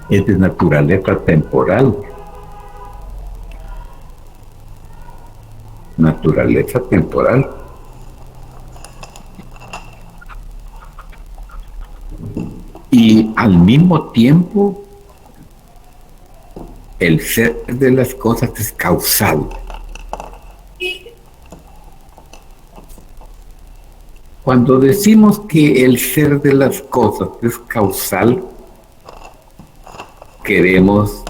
es de naturaleza temporal. Naturaleza temporal. Y al mismo tiempo, el ser de las cosas es causal. Cuando decimos que el ser de las cosas es causal, queremos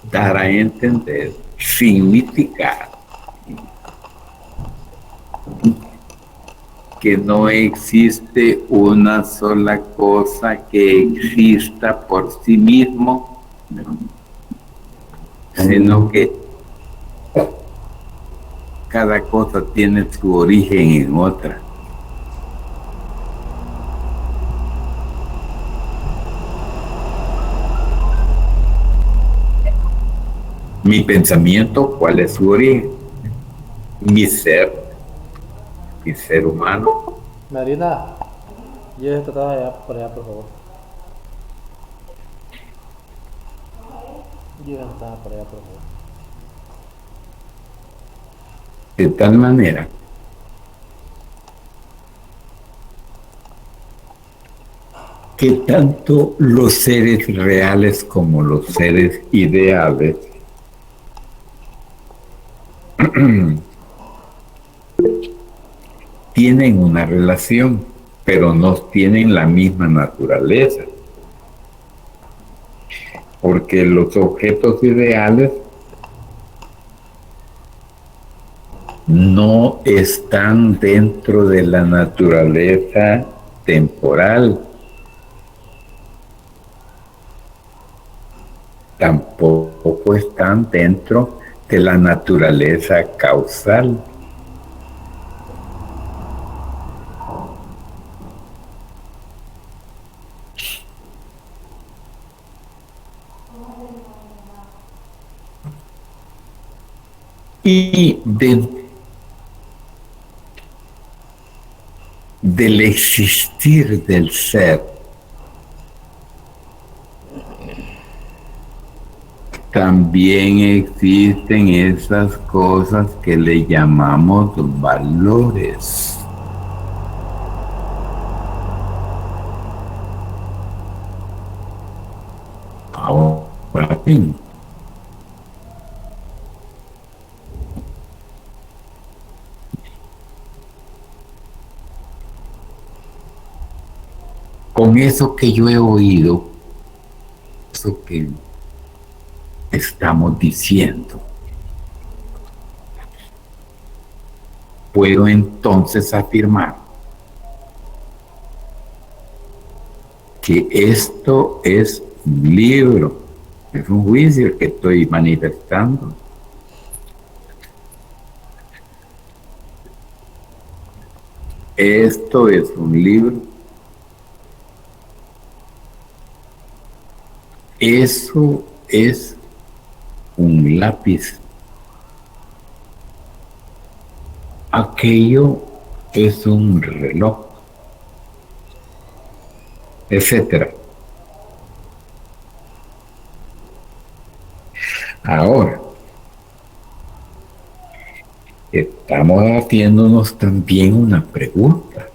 dar a entender, significar que no existe una sola cosa que exista por sí mismo, sino que cada cosa tiene su origen en otra. Mi pensamiento, ¿cuál es su origen? Mi ser humano. Marina, lleve esta taza allá, por allá, por favor. Lleve esta taza por allá, por favor. De tal manera que tanto los seres reales como los seres ideales tienen una relación, pero no tienen la misma naturaleza. Porque los objetos ideales no están dentro de la naturaleza temporal, tampoco están dentro de la naturaleza causal. Y del existir del ser, también existen esas cosas que le llamamos valores. Ahora bien, con eso que yo he oído, eso que estamos diciendo, puedo entonces afirmar que esto es un libro, es un juicio que estoy manifestando. Esto es un libro. Eso es un lápiz. Aquello es un reloj, etcétera. Ahora, estamos haciéndonos también una pregunta.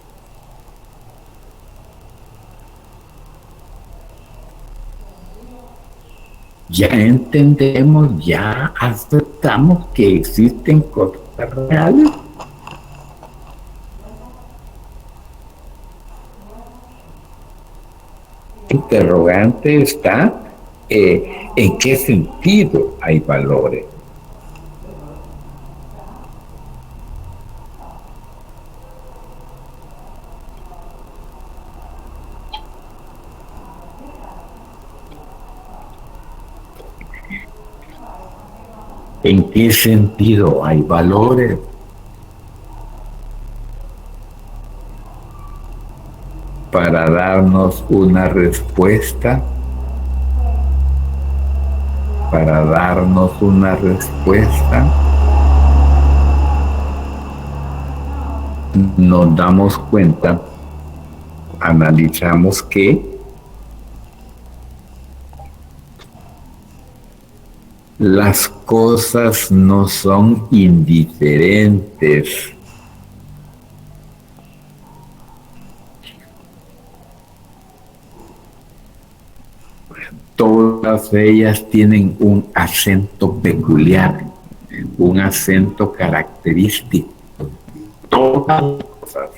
Ya entendemos, ya aceptamos que existen cosas reales. El interrogante está en qué sentido hay valores. ¿En qué sentido hay valores? Para darnos una respuesta, nos damos cuenta, analizamos que Las cosas no son indiferentes. Todas ellas tienen un acento peculiar, un acento característico. Todas las cosas.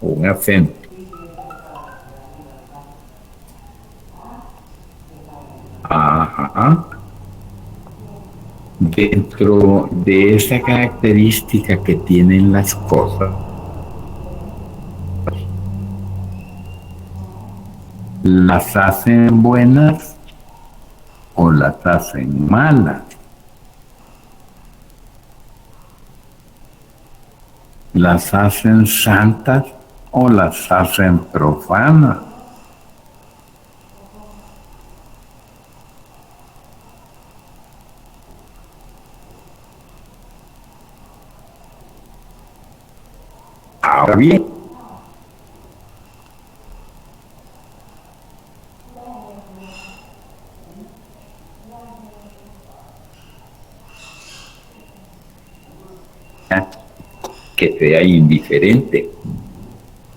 Un acento. Ajá. Dentro de esa característica que tienen las cosas, las hacen buenas o las hacen malas. Las hacen santas o las hacen profanas. Ahora bien, que sea indiferente.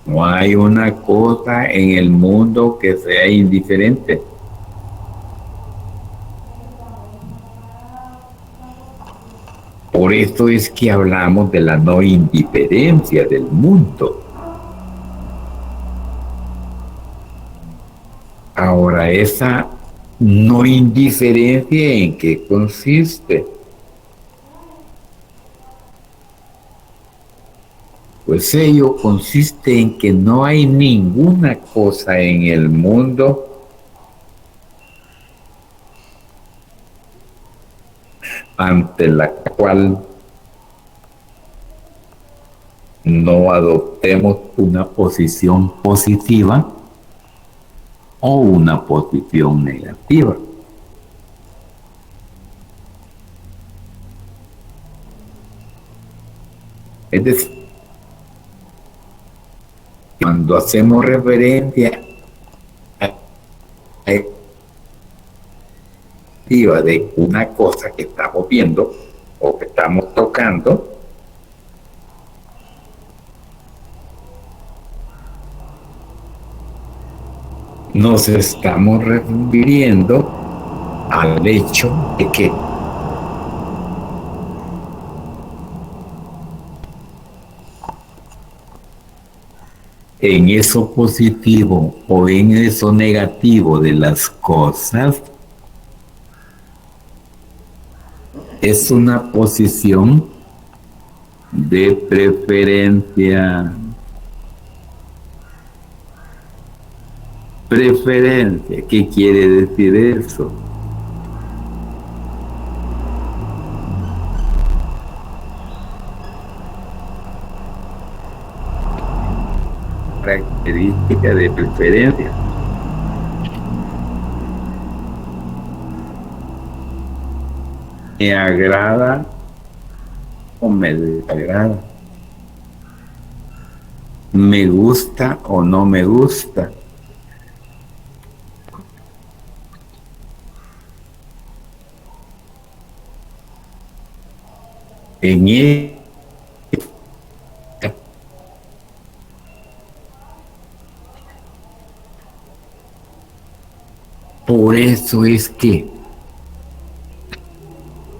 No hay una cosa en el mundo que sea indiferente. Por eso es que hablamos de la no indiferencia del mundo. Ahora, esa no indiferencia, ¿en qué consiste? Pues ello consiste en que no hay ninguna cosa en el mundo ante la cual no adoptemos una posición positiva o una posición negativa. Es decir, cuando hacemos referencia a de una cosa que estamos viendo o que estamos tocando, nos estamos refiriendo al hecho de que en eso positivo o en eso negativo de las cosas es una posición de preferencia. Preferencia, ¿qué quiere decir eso? Característica de preferencia. ¿Me agrada o me desagrada? ¿Me gusta o no me gusta? En él, por eso es que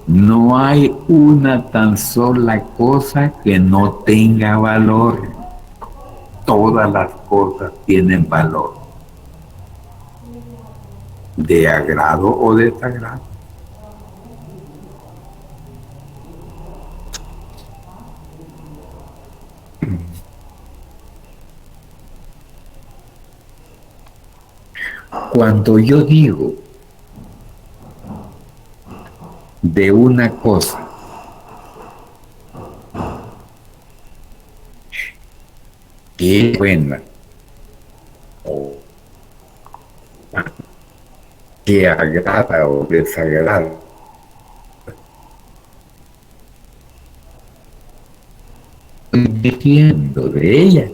no hay una tan sola cosa que no tenga valor. Todas las cosas tienen valor, de agrado o desagrado. Cuando yo digo de una cosa que es buena o que agrada o desagrada, estoy diciendo de ella.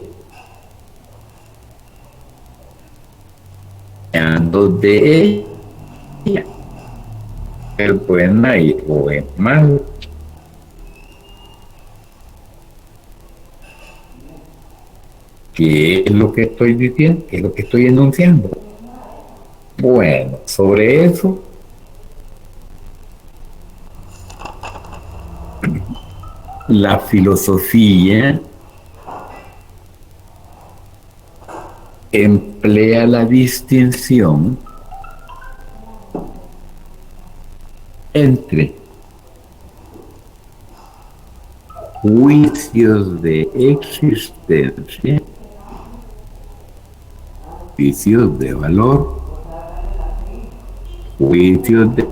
Ando de ella, es buena o es mala. ¿Qué es lo que estoy diciendo? ¿Qué es lo que estoy enunciando? Bueno, sobre eso, la filosofía emplea la distinción entre juicios de existencia, juicios de valor, juicios de...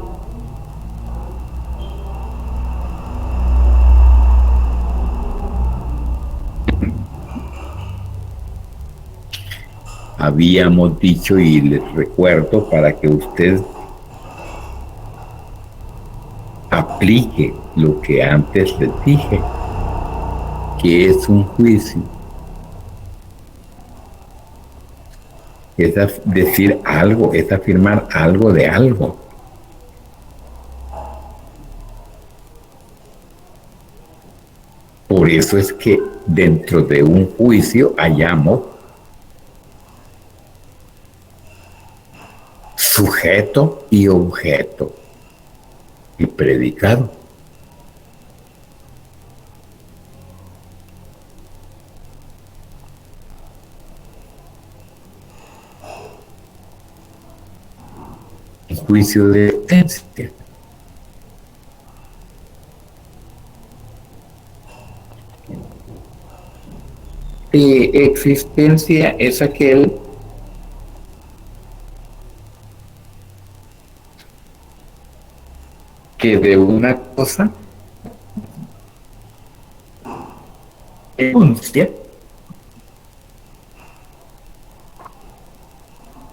Habíamos dicho y les recuerdo para que usted aplique lo que antes les dije, que es un juicio. Es decir algo, es afirmar algo de algo. Por eso es que dentro de un juicio hallamos sujeto y objeto y predicado. El juicio de existencia. Existencia es aquel que de una cosa enuncia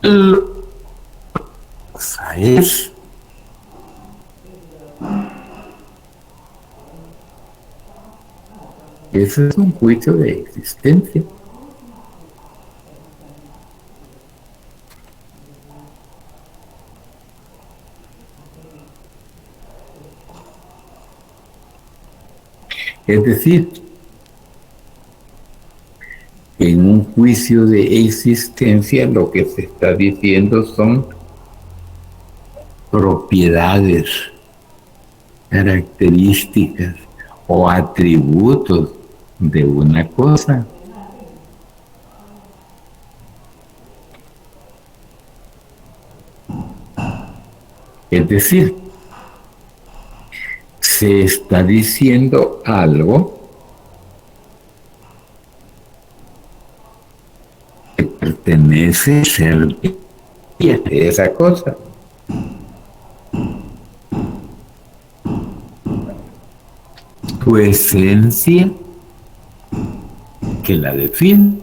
la cosa es. Ese es un juicio de existencia. Es decir, en un juicio de existencia lo que se está diciendo son propiedades, características o atributos de una cosa. Es decir, se está diciendo algo que pertenece a ser de esa cosa. Su esencia que la define.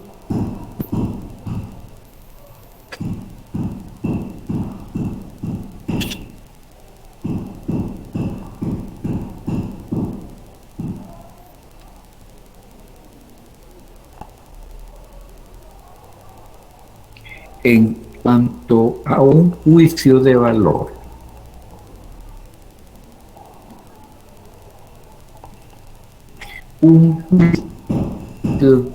En cuanto a un juicio de valor, un juicio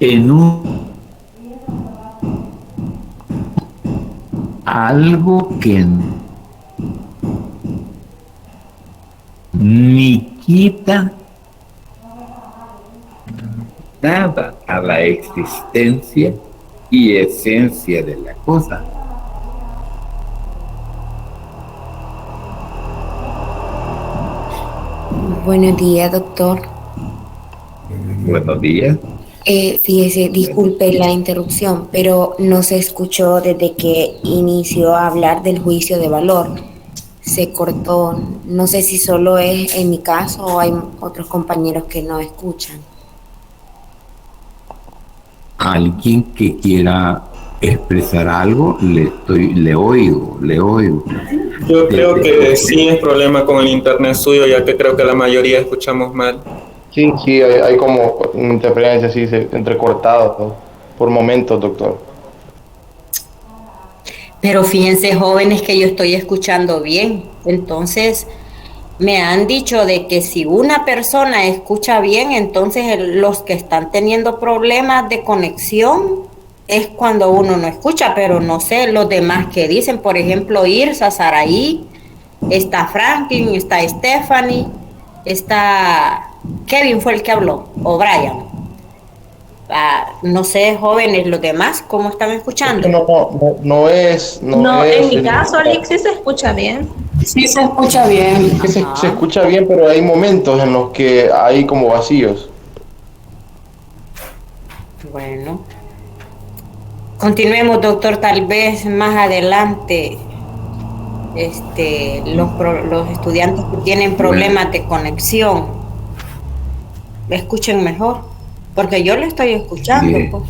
en un algo que ni quita nada a la existencia y esencia de la cosa. Buenos días, doctor. Buenos días. Fíjese, disculpe la interrupción, pero no se escuchó desde que inició a hablar del juicio de valor. Se cortó. No sé si solo es en mi caso o hay otros compañeros que no escuchan. Alguien que quiera expresar algo, le oigo. Yo creo que sí es problema con el internet suyo, ya que creo que la mayoría escuchamos mal. Sí, hay como interferencia así, entrecortado. por momentos, doctor. Pero fíjense, jóvenes, que yo estoy escuchando bien. Entonces, me han dicho de que si una persona escucha bien, entonces los que están teniendo problemas de conexión es cuando uno no escucha, pero no sé los demás que dicen. Por ejemplo, Irsa, Saraí, está Franklin, está Stephanie, está Kevin fue el que habló, o Brian. No sé, jóvenes, los demás, ¿cómo están Es que escuchando? no En es mi caso, Alexis, se escucha bien. Sí se escucha bien. es que se escucha bien, pero hay momentos en los que hay como vacíos. Bueno, continuemos, doctor. Tal vez más adelante, los estudiantes que tienen problemas de conexión, escuchen mejor, porque yo lo estoy escuchando. Bien. Pues.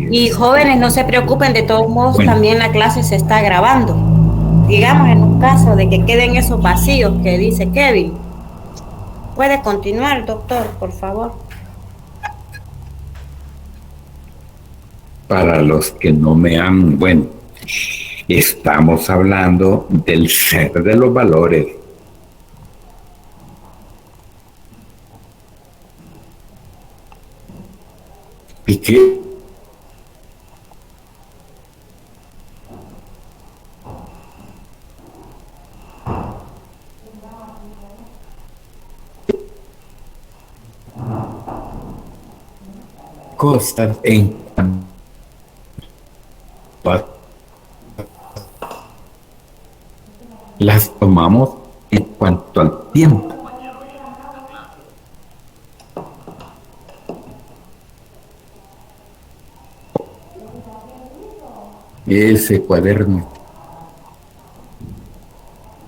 Y jóvenes, no se preocupen, de todos modos, Bueno. también la clase se está grabando. Digamos, en un caso de que queden esos vacíos que dice Kevin. Puede continuar, doctor, por favor. Para los que no me han, bueno, estamos hablando del ser de los valores. ¿Y qué? Cosas en las tomamos en cuanto al tiempo. Ese cuaderno,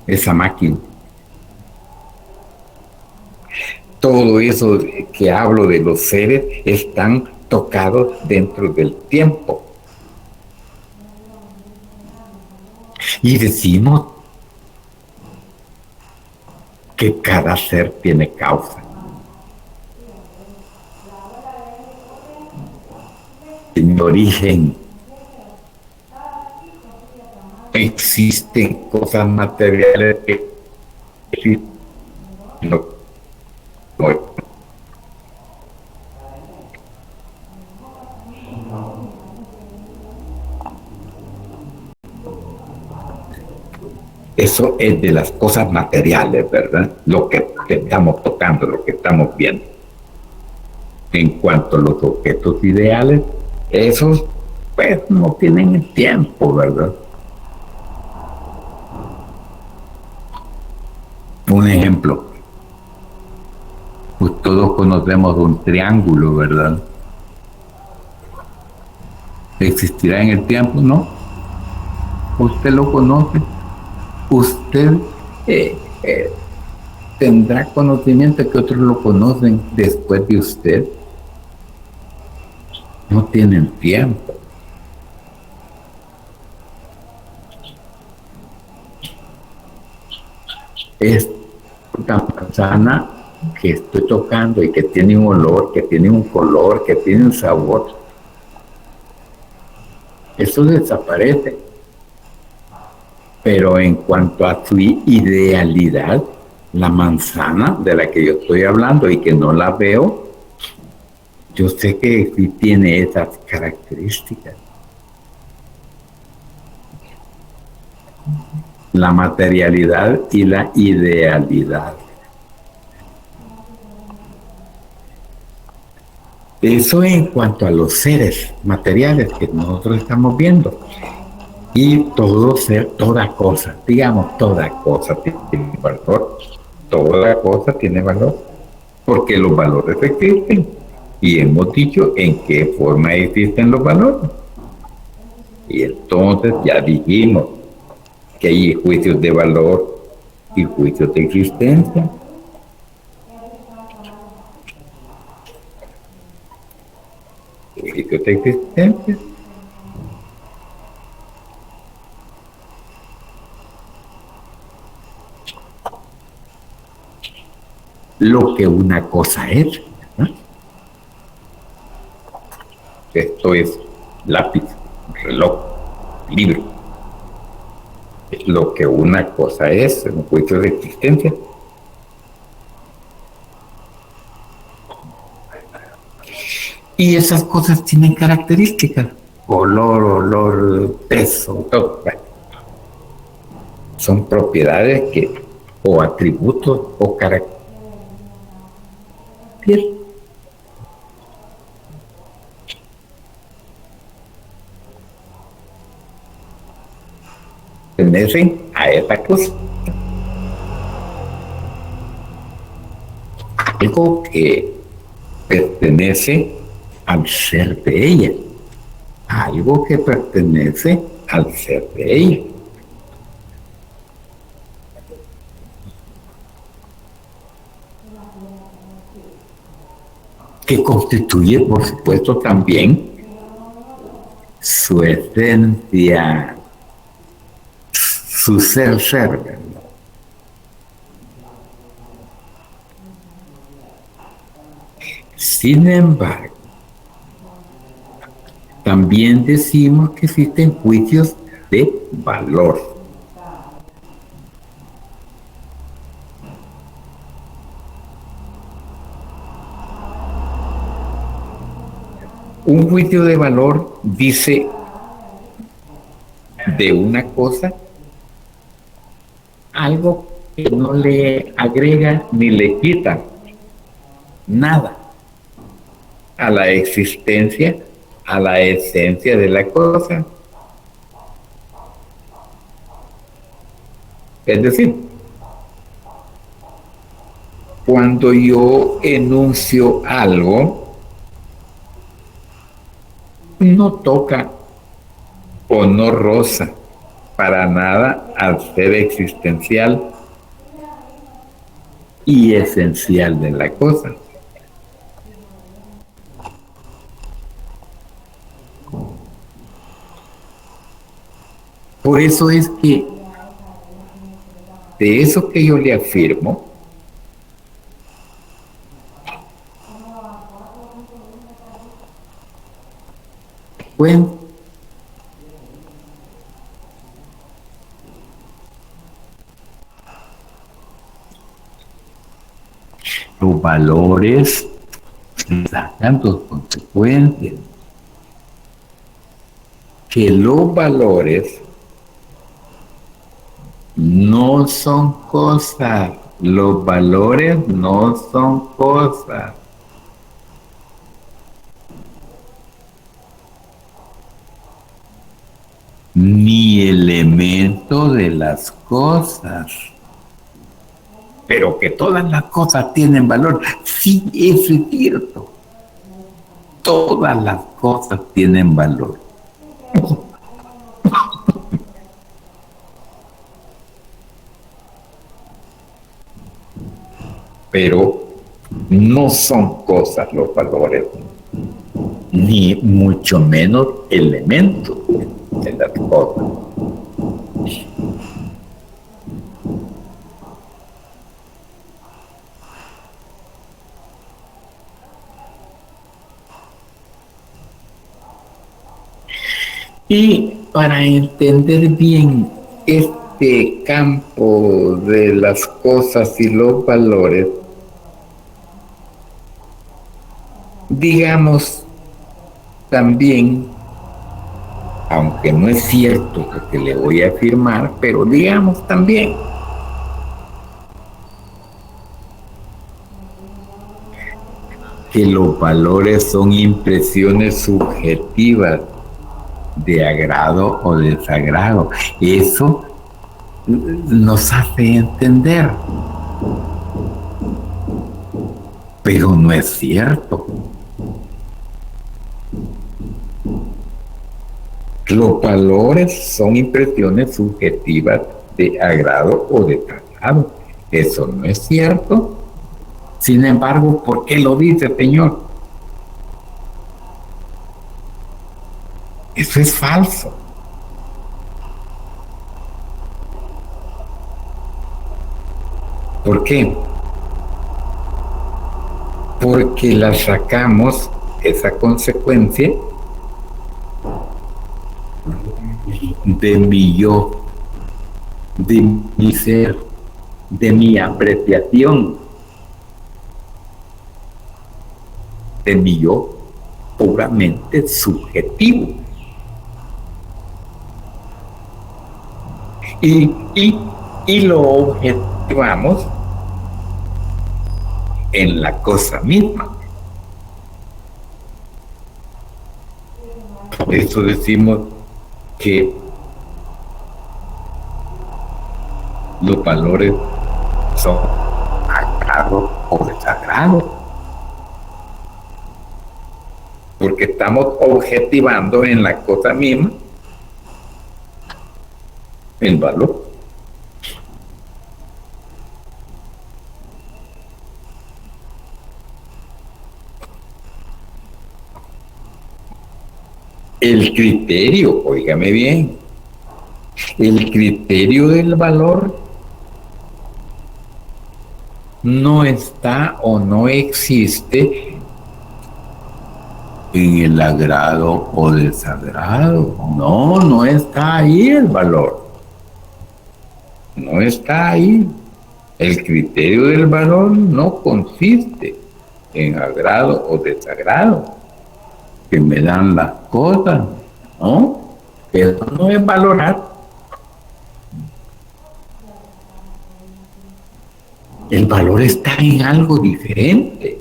esa máquina, todo eso que hablo de los seres están tocados dentro del tiempo. Y decimos que cada ser tiene causa. En origen existen cosas materiales que existen. Eso es de las cosas materiales, ¿verdad? Lo que estamos tocando, lo que estamos viendo. En cuanto a los objetos ideales, esos pues no tienen el tiempo, ¿verdad? Un ejemplo, pues todos conocemos un triángulo, ¿verdad? ¿Existirá en el tiempo? No. ¿Usted lo conoce? ¿Usted tendrá conocimiento que otros lo conocen después de usted? No tienen tiempo. Es una manzana que estoy tocando y que tiene un olor, que tiene un color, que tiene un sabor. Eso desaparece. Pero en cuanto a su idealidad, la manzana de la que yo estoy hablando y que no la veo, yo sé que sí tiene esas características. La materialidad y la idealidad. Eso en cuanto a los seres materiales que nosotros estamos viendo. Y todo ser, toda cosa, digamos, toda cosa tiene valor. Toda cosa tiene valor. Porque los valores existen. Y hemos dicho en qué forma existen los valores. Y entonces ya dijimos que hay juicios de valor y juicios de existencia. Juicios de existencia. Lo que una cosa es, ¿no? Esto es lápiz, reloj, libro. Lo que una cosa es en un juicio de existencia. Y esas cosas tienen características, color, olor, peso, todo. Bueno, son propiedades que, o atributos, o características. Pertenecen a esa cosa. Algo que pertenece al ser de ella. Algo que pertenece al ser de ella. Que constituye, por supuesto, también su esencia, su ser, ¿verdad? Sin embargo, también decimos que existen juicios de valor. Un juicio de valor dice de una cosa algo que no le agrega ni le quita nada a la existencia, a la esencia de la cosa. Es decir, cuando yo enuncio algo, no toca o no roza para nada al ser existencial y esencial de la cosa. Por eso es que de eso que yo le afirmo, bueno, los valores sacan dos consecuencias. Que los valores no son cosas, los valores no son cosas. Ni elemento de las cosas. Pero que todas las cosas tienen valor, sí, eso es cierto. Todas las cosas tienen valor. Pero no son cosas los valores, ni mucho menos elementos de las cosas. Y para entender bien este campo de las cosas y los valores, digamos también, aunque no es cierto lo que le voy a afirmar, pero digamos también que los valores son impresiones subjetivas de agrado o desagrado. Eso nos hace entender, pero no es cierto. Los valores son impresiones subjetivas de agrado o desagrado. Eso no es cierto. Sin embargo, ¿por qué lo dice, Señor? Eso es falso. ¿Por qué? Porque la sacamos, esa consecuencia, de mi yo, de mi ser, de mi apreciación, de mi yo puramente subjetivo. Y lo objetivamos en la cosa misma. Por eso decimos que los valores son sagrados o desagrados, porque estamos objetivando en la cosa misma el valor. El criterio, óigame bien, el criterio del valor no está o no existe en el agrado o desagrado. No, no está ahí el valor. No está ahí. El criterio del valor no consiste en agrado o desagrado, que me dan las cosas, ¿no? Eso no es valorar. El valor está en algo diferente.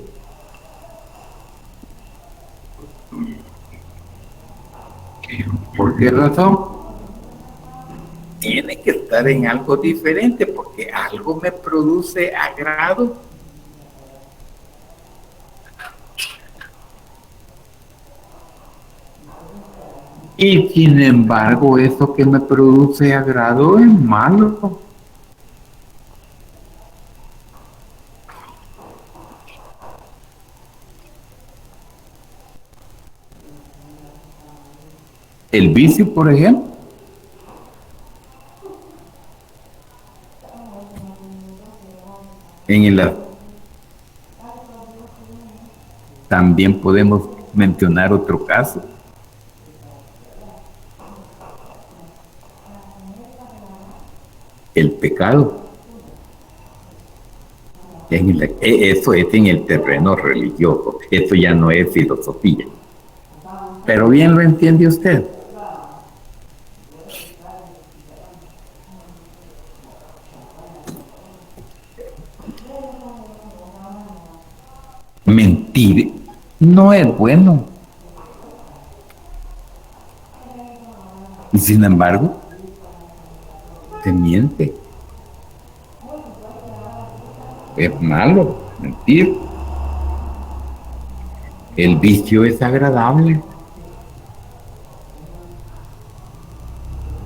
¿Por qué razón? Tiene que estar en algo diferente, porque algo me produce agrado. Y sin embargo, eso que me produce agrado es malo. El vicio, por ejemplo. También podemos mencionar otro caso. El pecado. Eso es en el terreno religioso. Eso ya no es filosofía. Pero bien lo entiende usted. Mentir no es bueno. Y sin embargo, se miente. Es malo mentir. El vicio es agradable,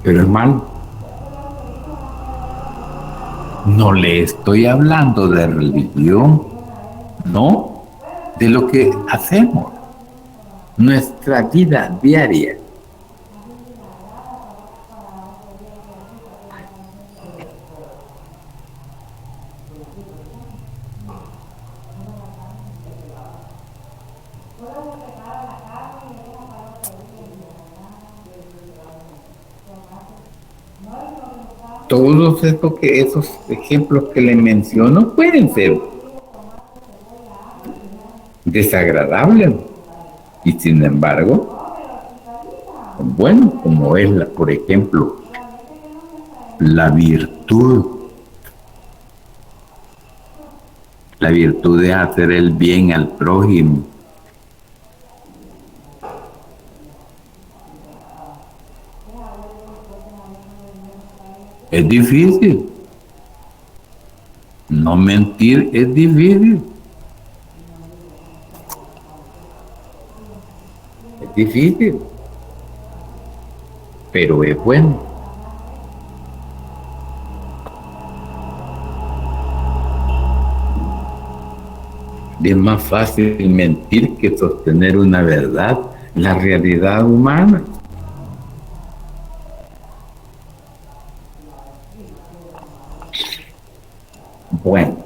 pero es malo. No le estoy hablando de religión, no, de lo que hacemos, nuestra vida diaria. Todos esos ejemplos que le menciono pueden ser desagradables y sin embargo, bueno, como es por ejemplo, la virtud de hacer el bien al prójimo. Es difícil. No mentir es difícil. Es difícil. Pero es bueno. Es más fácil mentir que sostener una verdad, la realidad humana. Bueno,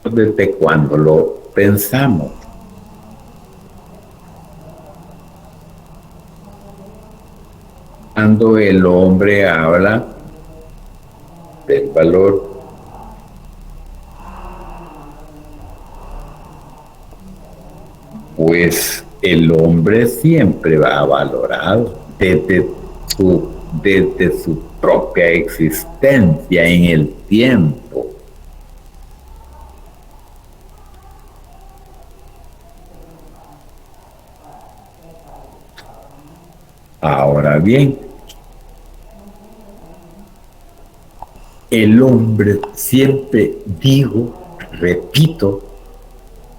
desde cuando lo pensamos, cuando el hombre habla del valor, pues el hombre siempre va valorado desde su propia existencia en el tiempo. Ahora bien, el hombre siempre, repito,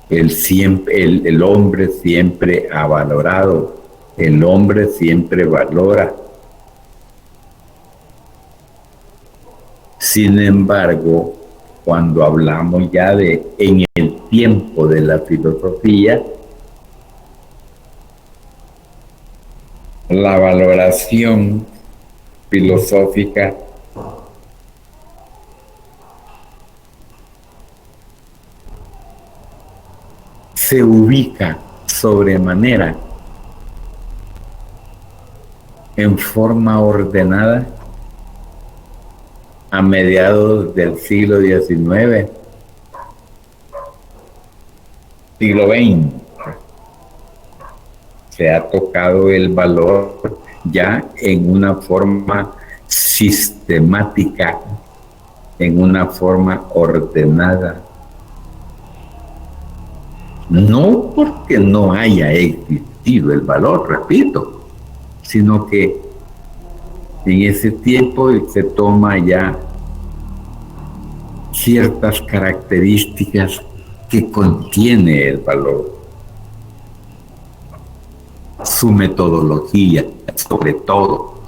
el hombre siempre ha valorado, el hombre siempre valora. Sin embargo, cuando hablamos ya en el tiempo de la filosofía, la valoración filosófica se ubica sobremanera en forma ordenada a mediados del siglo XIX, siglo XX. Se ha tocado el valor ya en una forma sistemática, en una forma ordenada. No porque no haya existido el valor, repito, sino que en ese tiempo se toma ya ciertas características que contiene el valor. Su metodología, sobre todo,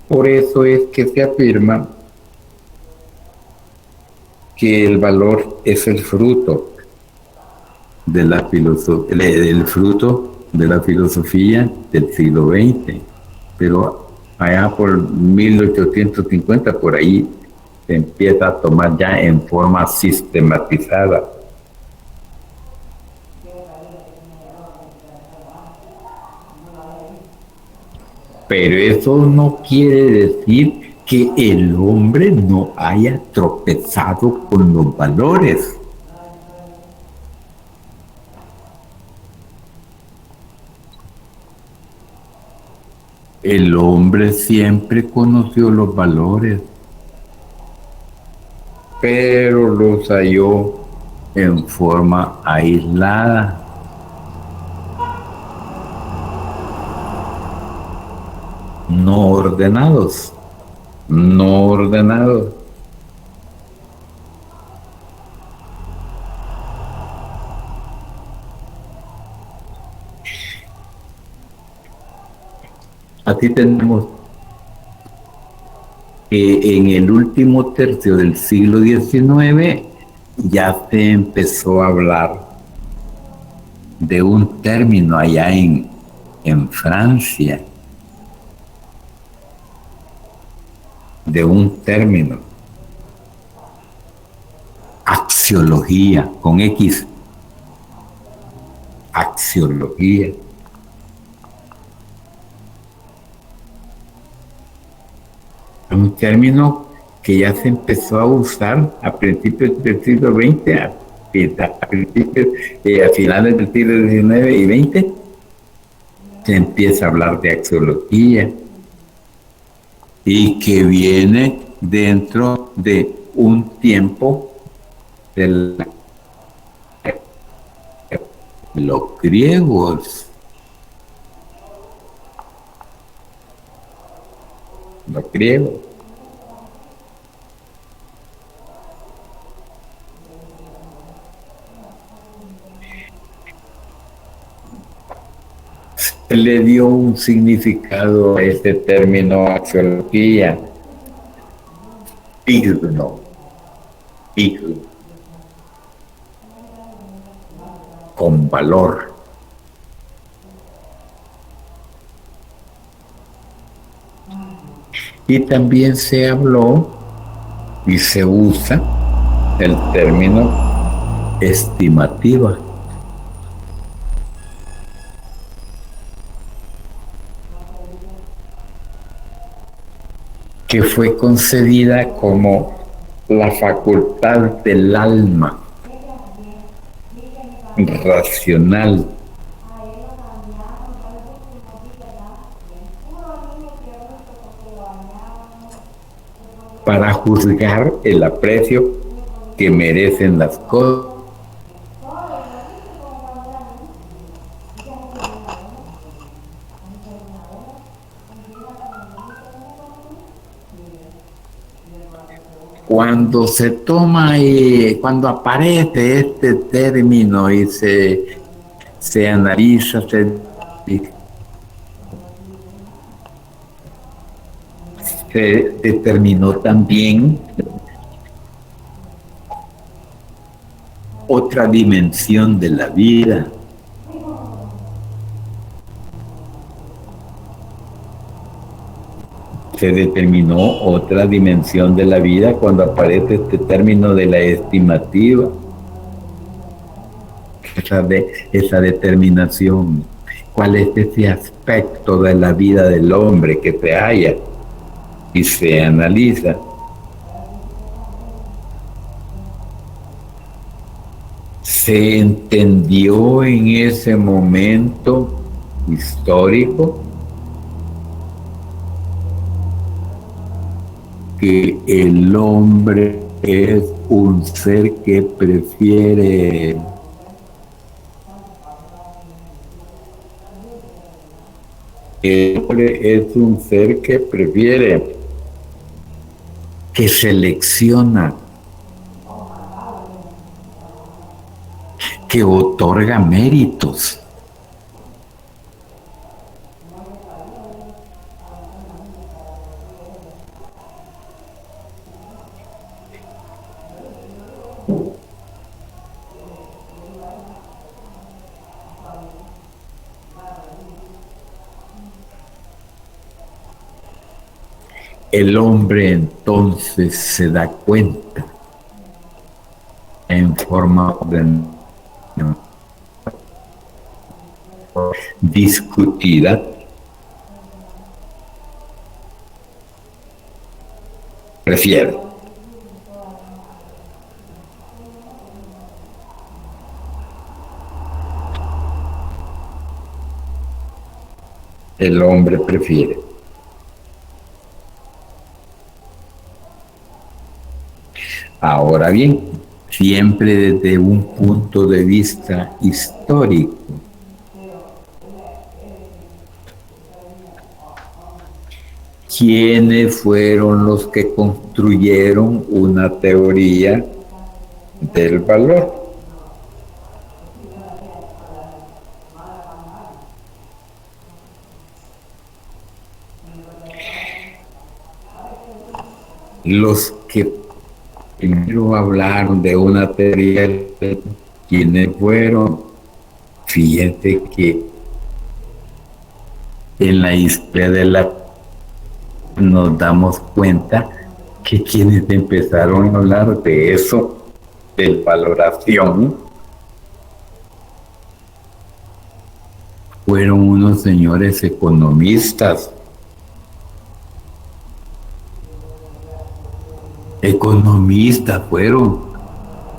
Por eso es que se afirma que el valor es el fruto de la filosofía del siglo XX, pero allá por 1850, por ahí se empieza a tomar ya en forma sistematizada. Pero eso no quiere decir que el hombre no haya tropezado con los valores. El hombre siempre conoció los valores, pero los halló en forma aislada. No ordenados. Así tenemos que en el último tercio del siglo XIX ya se empezó a hablar de un término allá en Francia, de un término, axiología, con X, axiología. Un término que ya se empezó a usar a principios del siglo XX, a finales del siglo XIX y XX, se empieza a hablar de axiología, y que viene dentro de un tiempo de los griegos. Los griegos. Se le dio un significado a este término axiología, digno, con valor. Y también se habló y se usa el término estimativa, que fue concebida como la facultad del alma racional para juzgar el aprecio que merecen las cosas. Cuando se toma y cuando aparece este término y se analiza, se determinó también otra dimensión de la vida. Se determinó otra dimensión de la vida cuando aparece este término de la estimativa. Esa determinación. ¿Cuál es ese aspecto de la vida del hombre que se halla y se analiza? Se entendió en ese momento histórico que el hombre es un ser que prefiere que selecciona, que otorga méritos. El hombre entonces se da cuenta en forma discutida prefiere el hombre prefiere. Ahora bien, siempre desde un punto de vista histórico. ¿Quiénes fueron los que construyeron una teoría del valor? Los que primero hablaron de una teoría, ¿quiénes fueron? Fíjense que en la historia de la nos damos cuenta que quienes empezaron a hablar de eso, de valoración, fueron unos señores economistas. Economistas fueron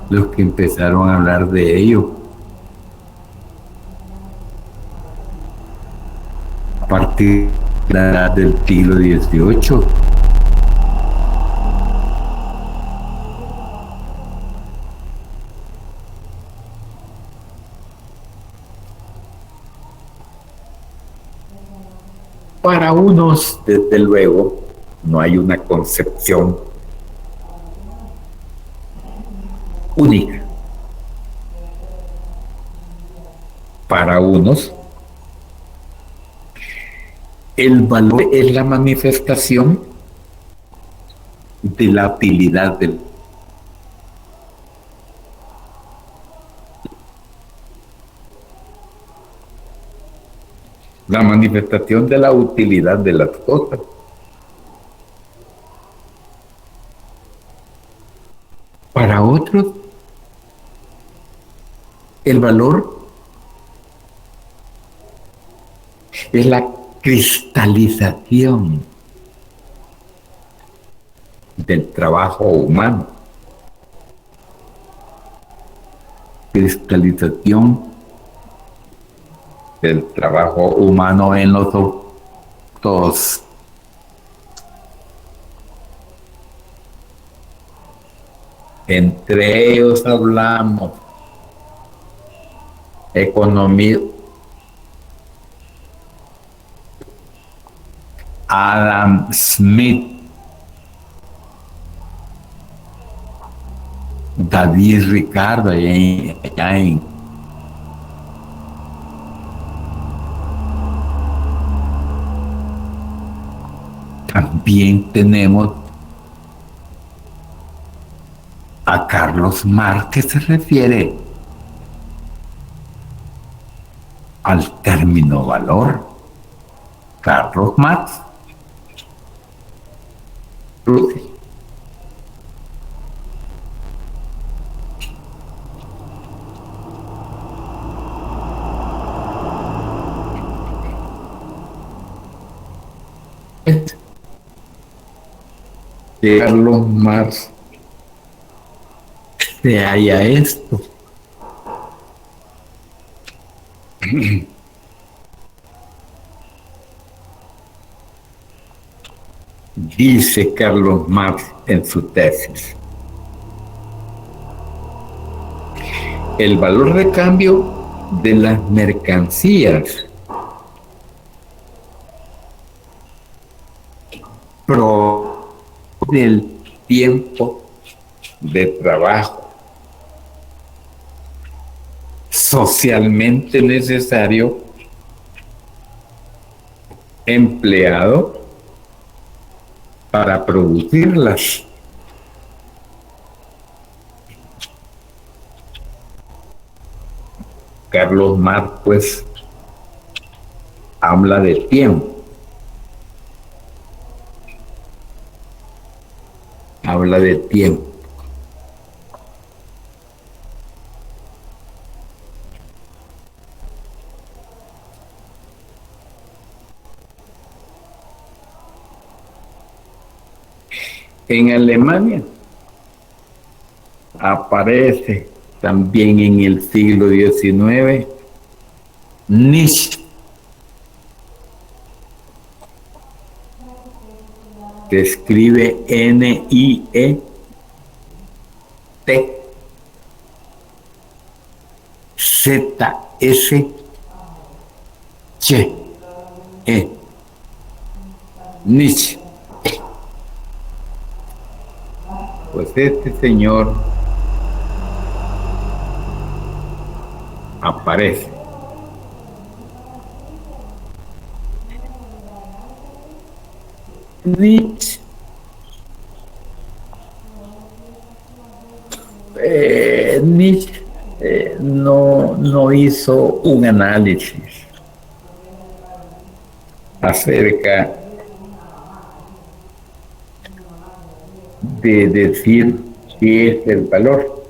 los que empezaron a hablar de ello. A partir de la edad del siglo XVIII. Para unos, desde luego, no hay una concepción única. Para unos, el valor es la manifestación de la utilidad del la manifestación de la utilidad de las cosas. Para otros, el valor es la cristalización del trabajo humano. Cristalización del trabajo humano en los autos. Entre ellos hablamos economía. Adam Smith, David Ricardo, allá en también tenemos a Carlos Marx, que se refiere al término valor. Carlos Marx. De Carlos Marx se halla esto. Dice Carlos Marx en su tesis: el valor de cambio de las mercancías del tiempo de trabajo socialmente necesario empleado para producirlas. Carlos Marx, pues, habla de tiempo. Habla de tiempo. En Alemania aparece también en el siglo XIX Nietzsche, que escribe N-I-E-T, Z-S-C-E, Nietzsche. Pues este señor aparece. Nietzsche no hizo un análisis acerca de decir qué es el valor,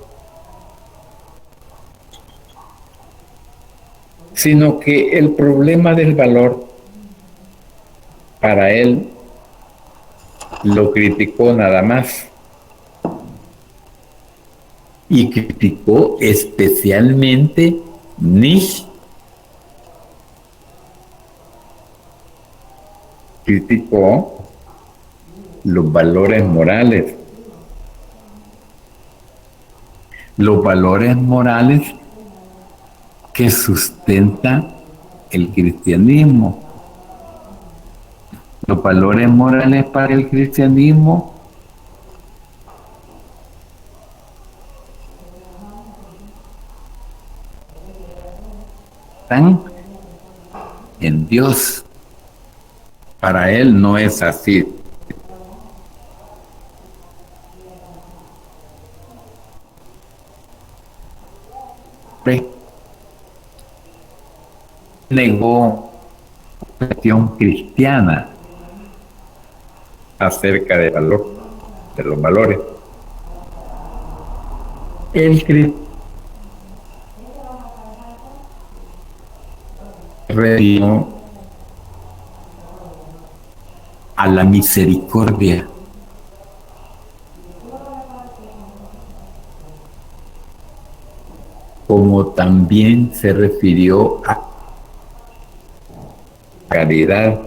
sino que el problema del valor para él lo criticó nada más, y criticó especialmente Nietzsche. Criticó los valores morales. Los valores morales que sustenta el cristianismo. Los valores morales para el cristianismo están en Dios. Para él no es así. Negó la cuestión cristiana acerca del valor, de los valores. El cristianismo redimió a la misericordia como también se refirió a caridad.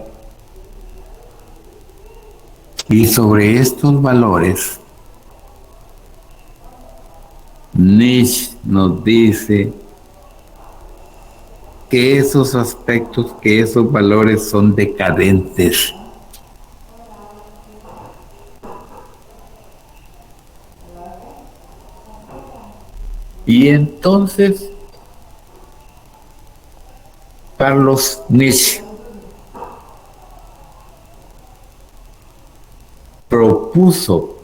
Y sobre estos valores, Nietzsche nos dice que esos aspectos, que esos valores son decadentes. Y entonces, Carlos Nietzsche propuso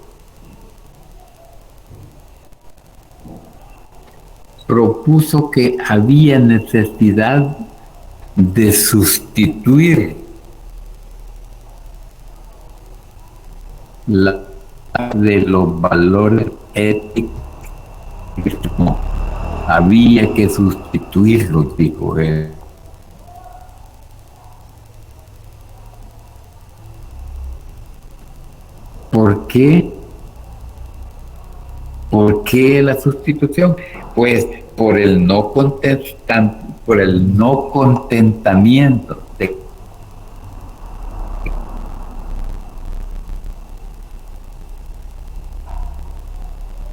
que había necesidad de sustituir la de los valores éticos. Había que sustituirlos, dijo él. ¿Por qué? ¿Por qué la sustitución? Pues por el no contentamiento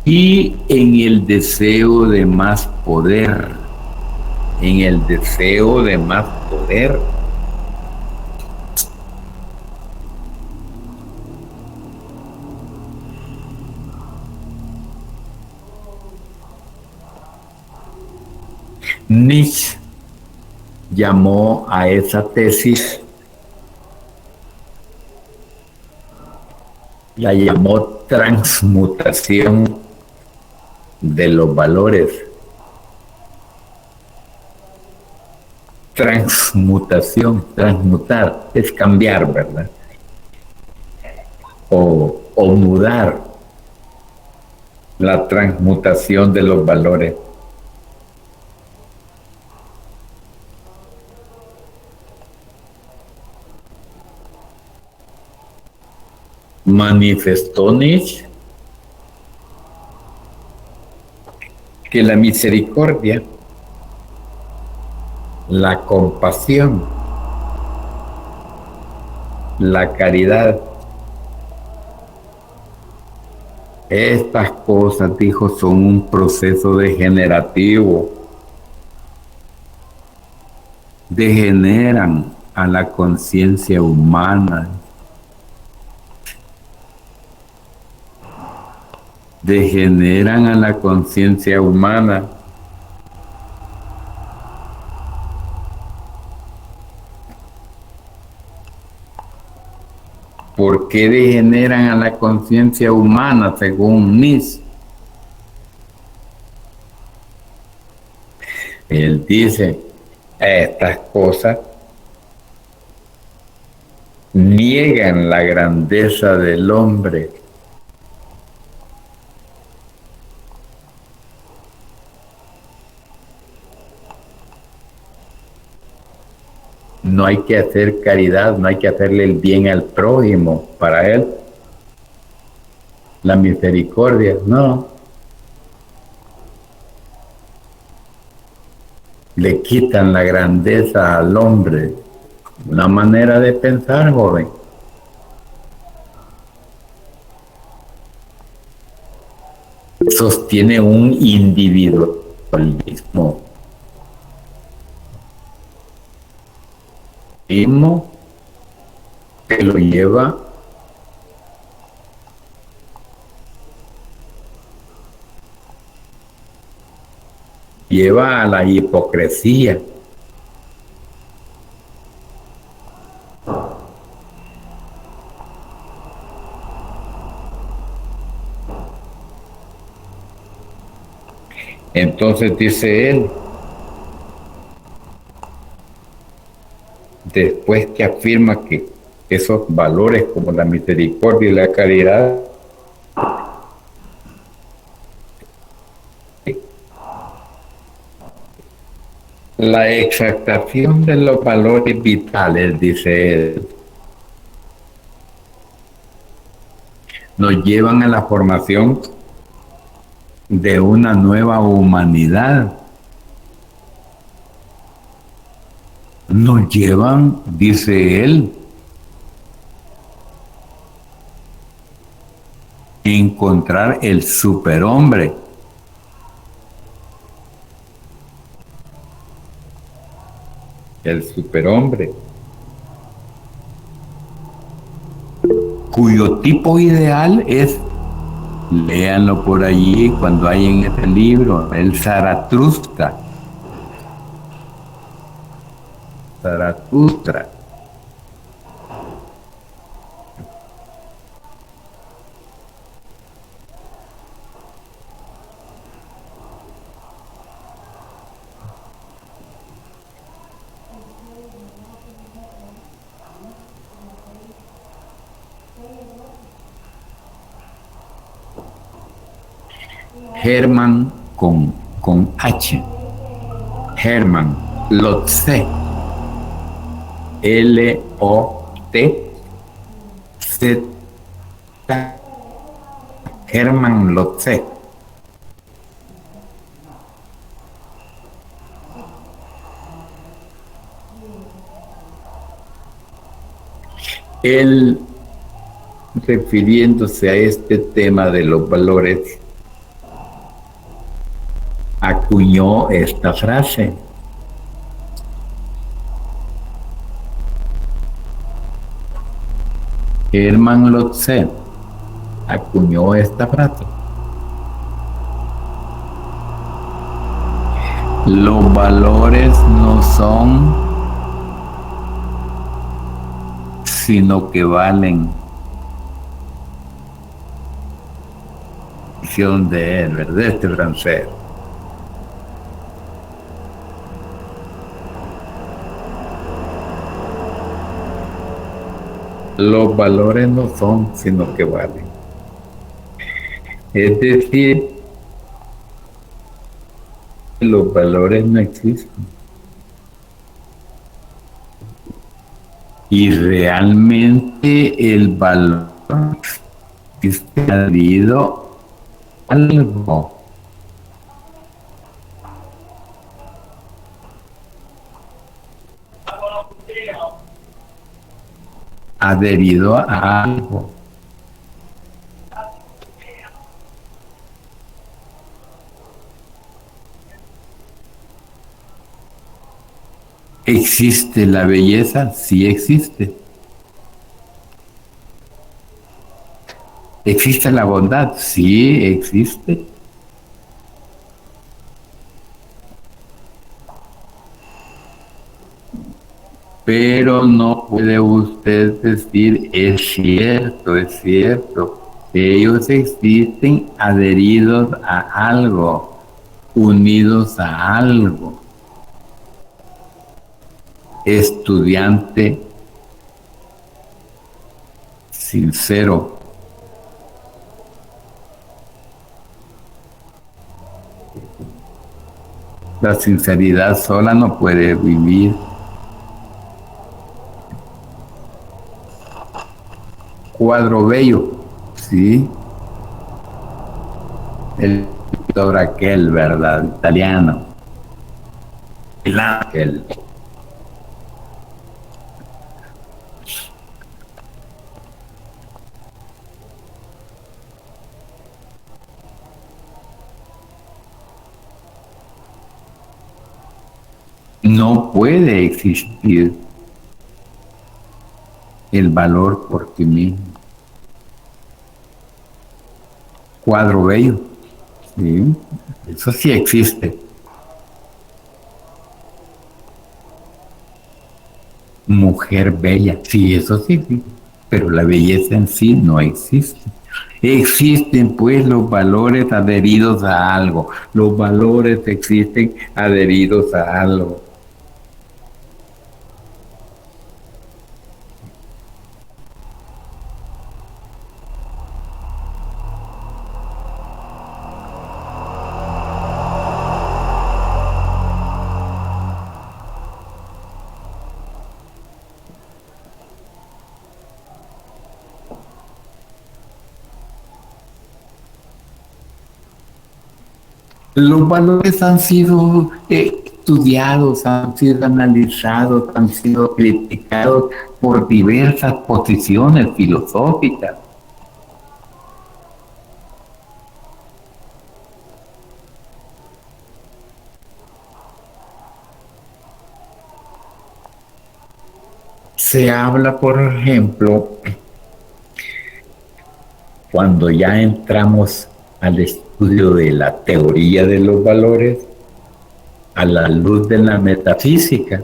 y en el deseo de más poder, en el deseo de más poder. Nietzsche llamó a esa tesis, la llamó transmutación de los valores. Transmutación, transmutar, es cambiar, ¿verdad? O mudar, la transmutación de los valores. Manifestó Nietzsche que la misericordia, la compasión, la caridad, estas cosas, dijo, son un proceso degenerativo, degeneran a la conciencia humana, degeneran a la conciencia humana. ¿Por qué degeneran a la conciencia humana, según Nietzsche? Él dice, estas cosas niegan la grandeza del hombre. No hay que hacer caridad, no hay que hacerle el bien al prójimo. Para él, la misericordia, no. Le quitan la grandeza al hombre. Una manera de pensar, joven. Sostiene un individualismo. Que lo lleva a la hipocresía. Entonces dice él, después que afirma que esos valores como la misericordia y la caridad la exaltación de los valores vitales, dice él, nos llevan a la formación de una nueva humanidad nos llevan, dice él, a encontrar el superhombre. El superhombre, cuyo tipo ideal es, léanlo por allí cuando hay en este libro, el Zaratustra. Zaratustra. Hermann con H. Hermann Lotze. L-O-T-Z. Hermann Lotze. Él, refiriéndose a este tema de los valores, acuñó esta frase. Hermann Lotze acuñó esta frase. Los valores no son, sino que valen. Visión de él, ¿verdad? Este francés. Los valores no son, sino que valen. Es decir, los valores no existen. Y realmente el valor existe adherido a algo. Adherido a algo. ¿Existe la belleza? Sí existe. ¿Existe la bondad? Sí existe. Pero no puede usted decir, es cierto, ellos existen adheridos a algo, unidos a algo. Estudiante sincero. La sinceridad sola no puede vivir. Cuadro bello, sí. El pintor aquel, ¿verdad? Italiano. El ángel. No puede existir el valor por ti mismo. Cuadro bello, ¿sí? Eso sí existe. Mujer bella, sí, eso sí, sí. Pero la belleza en sí no existe. Existen pues los valores adheridos a algo. Los valores existen adheridos a algo. Los valores han sido estudiados, han sido analizados, han sido criticados por diversas posiciones filosóficas. Se habla, por ejemplo, cuando ya entramos al estudio de la teoría de los valores, a la luz de la metafísica,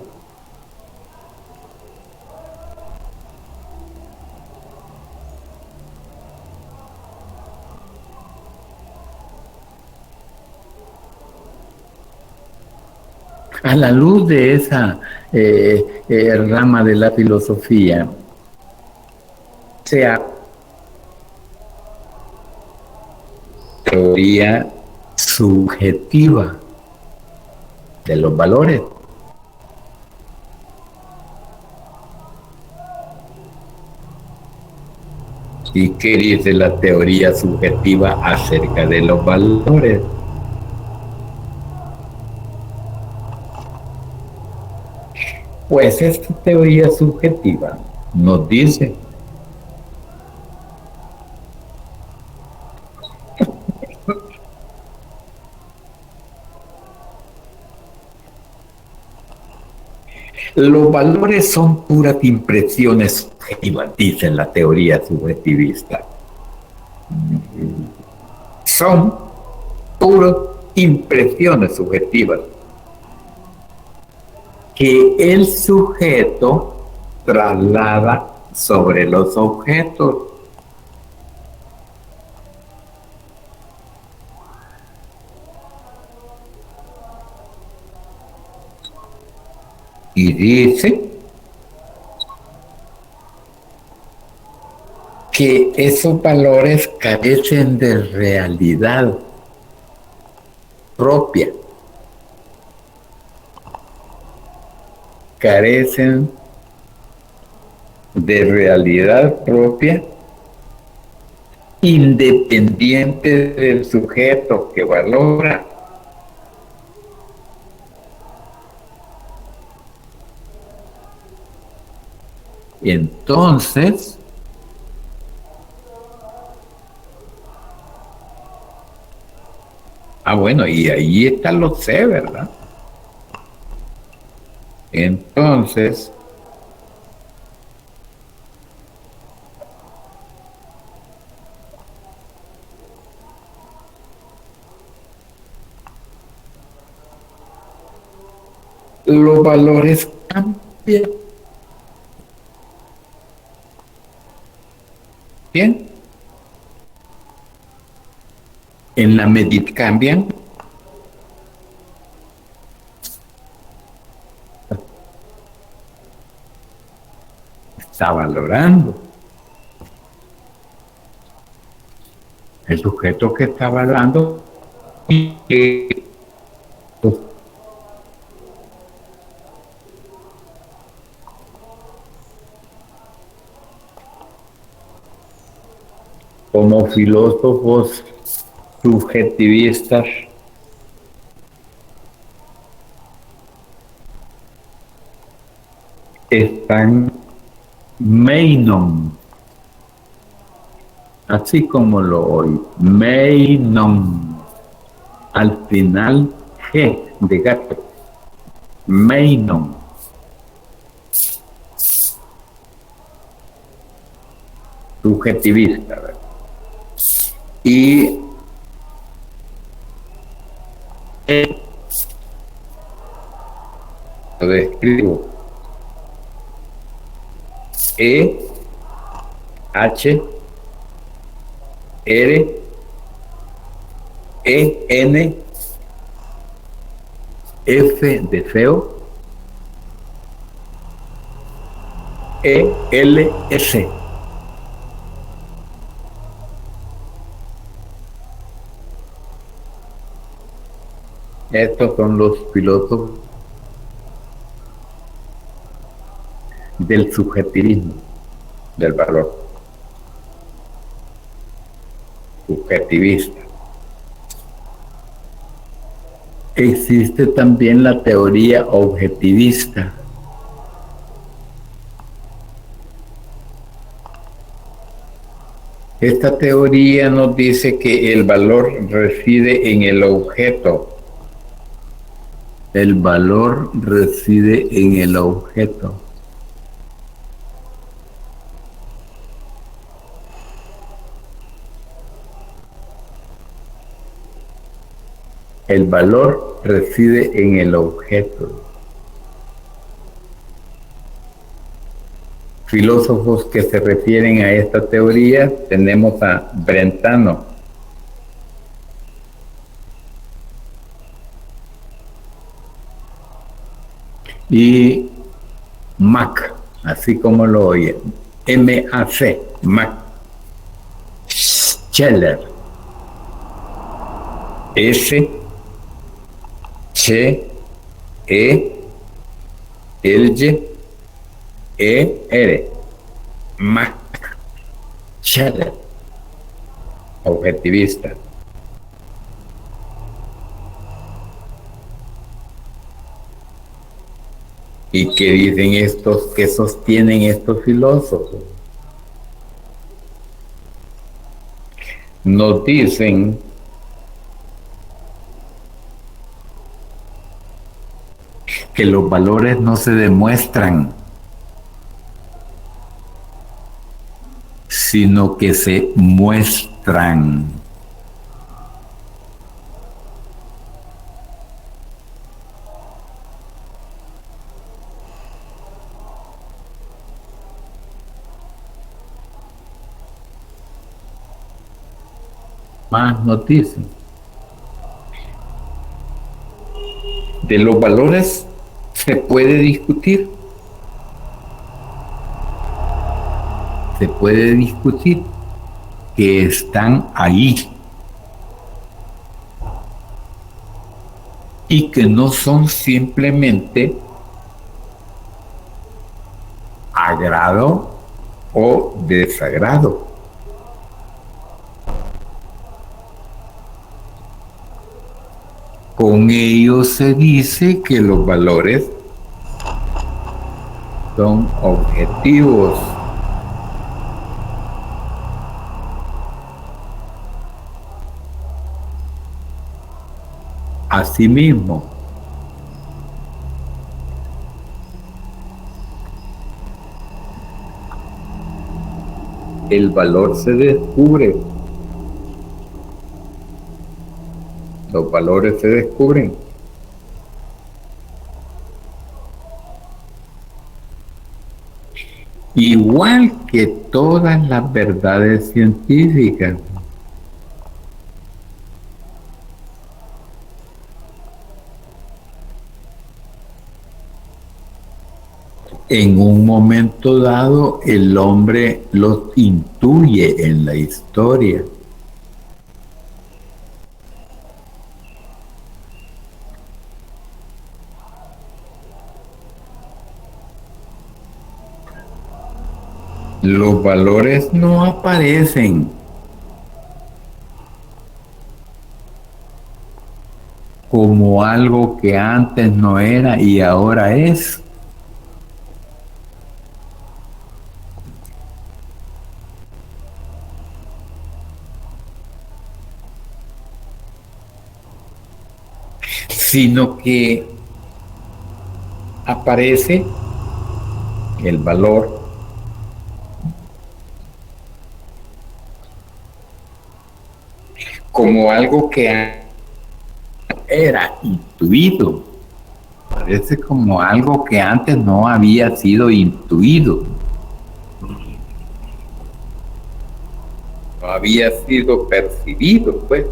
a la luz de esa rama de la filosofía, sea teoría subjetiva de los valores. ¿Y qué dice la teoría subjetiva acerca de los valores? Pues esta teoría subjetiva nos dice los valores son puras impresiones subjetivas, dice la teoría subjetivista. Son puras impresiones subjetivas que el sujeto traslada sobre los objetos. Y dice que esos valores carecen de realidad propia, carecen de realidad propia independiente del sujeto que valora. Entonces, bueno, y ahí está lo C, ¿verdad? Entonces, los valores cambian. Bien. En la medida cambian. Está valorando. El sujeto que está valorando como filósofos subjetivistas están Meinong, así como lo oí, Meinong, al final G de gato, Meinong. Subjetivista, ¿verdad? Y lo describo. H R N F de feo ELS. Estos son los filósofos del subjetivismo, del valor. Subjetivista. Existe también la teoría objetivista. Esta teoría nos dice que el valor reside en el objeto. El valor reside en el objeto. El valor reside en el objeto. Filósofos que se refieren a esta teoría tenemos a Brentano, y Mac, así como lo oyen, M-A-C, Mac, Scheller, S, C, E, L, E-R, Mac, Scheller, objetivista. ¿Y qué dicen estos, qué sostienen estos filósofos? Nos dicen que los valores no se demuestran, sino que se muestran. Más noticias. De los valores se puede discutir. Se puede discutir que están ahí y que no son simplemente agrado o desagrado. Con ello se dice que los valores son objetivos. Asimismo, el valor se descubre. Los valores se descubren. Igual que todas las verdades científicas. En un momento dado, el hombre los intuye en la historia. Los valores no aparecen como algo que antes no era y ahora es. Sino que aparece el valor como algo que era intuido, parece como algo que antes no había sido intuido, no había sido percibido, pues.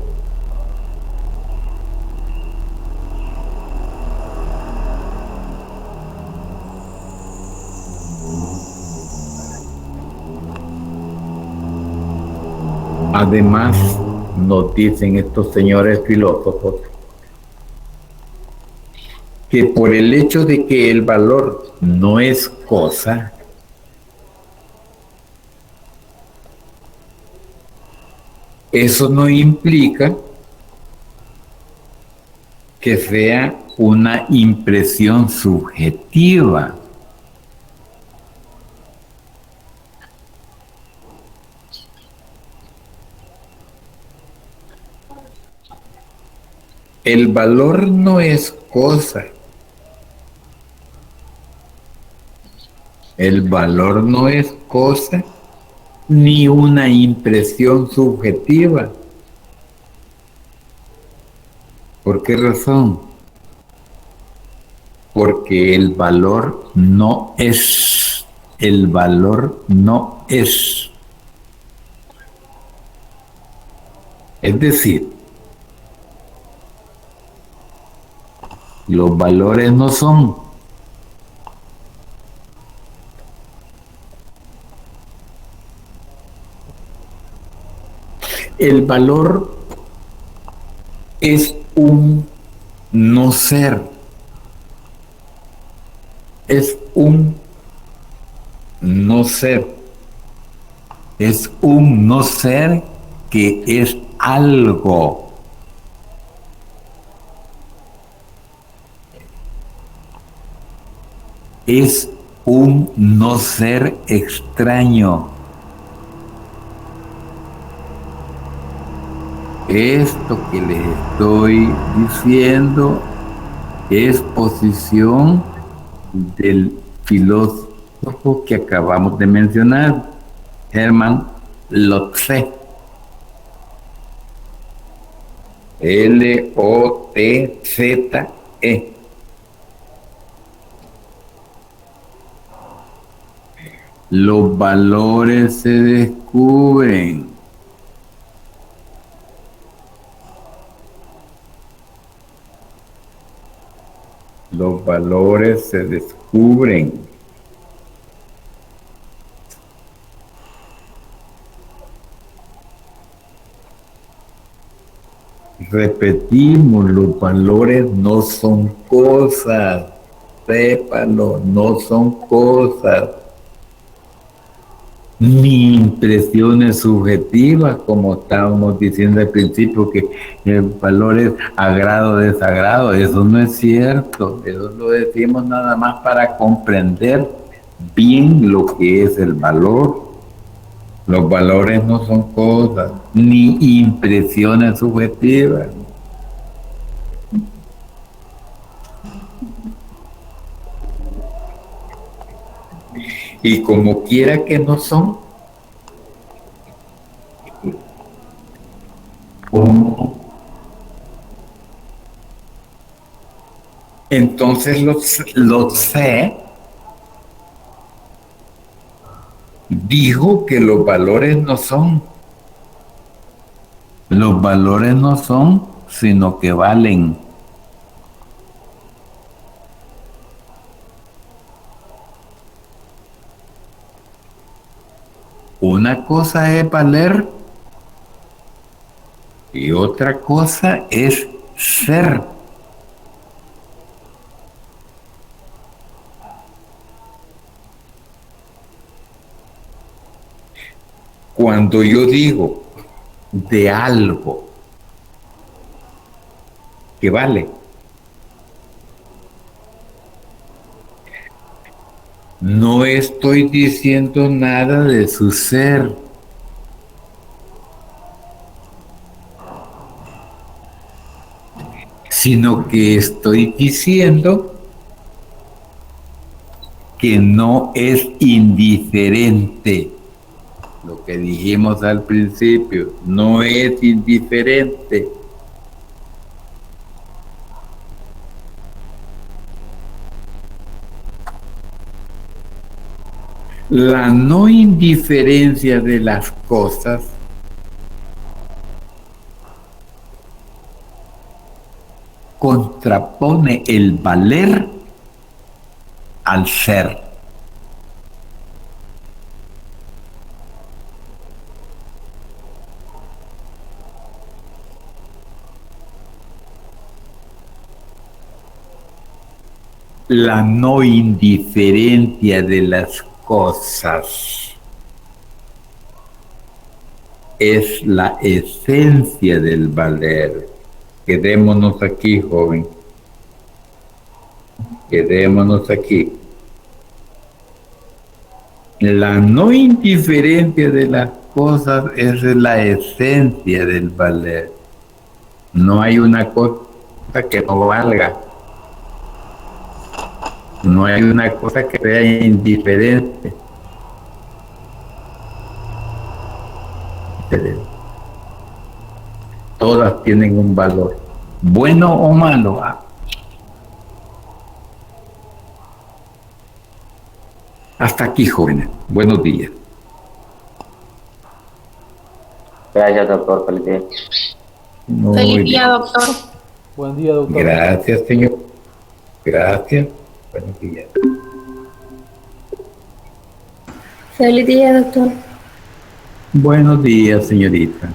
Además, nos dicen estos señores filósofos que por el hecho de que el valor no es cosa, eso no implica que sea una impresión subjetiva. El valor no es cosa. El valor no es cosa ni una impresión subjetiva. ¿Por qué razón? Porque el valor no es. El valor no es. Es decir, los valores no son. El valor es un no ser. Es un no ser. Es un no ser que es algo. Es un no ser extraño. Esto que les estoy diciendo es posición del filósofo que acabamos de mencionar, Hermann Lotze. Lotze. Los valores se descubren. Los valores se descubren. Repetimos, los valores no son cosas. Sépalo, no son cosas. Ni impresiones subjetivas, como estábamos diciendo al principio, que el valor es agrado o desagrado. Eso no es cierto. Eso lo decimos nada más para comprender bien lo que es el valor. Los valores no son cosas, ni impresiones subjetivas. Y como quiera que no son, entonces los sé dijo que los valores no son. Los valores no son, sino que valen. Una cosa es valer y otra cosa es ser. Cuando yo digo de algo que vale, no estoy diciendo nada de su ser. Sino que estoy diciendo que no es indiferente. Lo que dijimos al principio, no es indiferente. La no indiferencia de las cosas contrapone el valer al ser. La no indiferencia de las cosas es la esencia del valer. Quedémonos aquí, joven. Quedémonos aquí. La no indiferencia de las cosas es la esencia del valer. No hay una cosa que no valga. No hay una cosa que sea indiferente. Todas tienen un valor, bueno o malo. Hasta aquí, jóvenes. Buenos días. Gracias, doctor. Feliz día. Feliz día, doctor. Buen día, doctor. Gracias, señor. Gracias. Buenos días. Feliz día, doctor. Buenos días, señorita.